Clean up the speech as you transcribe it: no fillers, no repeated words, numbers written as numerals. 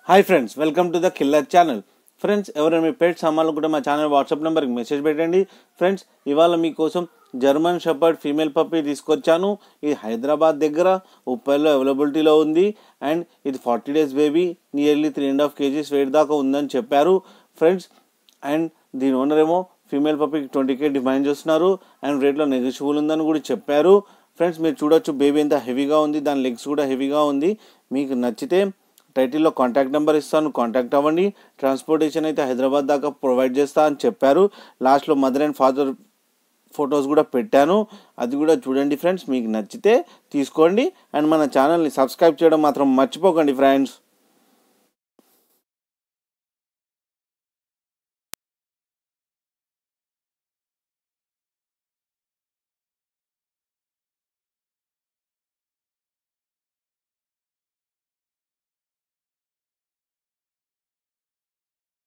Hi friends, welcome to the killer channel. Friends, ఎవరైనా మీ pets అమ్మాలనుకుంటే మా ఛానల్ వాట్సాప్ నెంబర్కి మెసేజ్ పెట్టండి. ఫ్రెండ్స్, ఇవాళ మీకోసం జర్మన్ షెపర్డ్ ఫీమేల్ పప్పీ తీసుకొచ్చాను. ఇది హైదరాబాద్ దగ్గర ఉప్పల్లో అవైలబిలిటీలో ఉంది. అండ్ ఇది 40 days baby, nearly 3.5 kgs weight దాకా ఉందని చెప్పారు ఫ్రెండ్స్. అండ్ దీని ఓనర్ ఏమో ఫీమేల్ పప్పీకి 20K డిమాండ్ చేస్తున్నారు. అండ్ రేట్లో నెగోషియబుల్ ఉందని కూడా చెప్పారు. ఫ్రెండ్స్, మీరు చూడొచ్చు బేబీ ఎంత హెవీగా ఉంది, దాని లెగ్స్ కూడా హెవీగా ఉంది. మీకు నచ్చితే టైటిల్లో కాంటాక్ట్ నెంబర్ ఇస్తాను, కాంటాక్ట్ అవ్వండి. ట్రాన్స్పోర్టేషన్ అయితే హైదరాబాద్ దాకా ప్రొవైడ్ చేస్తా అని చెప్పారు. లాస్ట్లో మదర్ అండ్ ఫాదర్ ఫొటోస్ కూడా పెట్టాను, అది కూడా చూడండి ఫ్రెండ్స్. మీకు నచ్చితే తీసుకోండి. అండ్ మన ఛానల్ని సబ్స్క్రైబ్ చేయడం మాత్రం మర్చిపోకండి ఫ్రెండ్స్.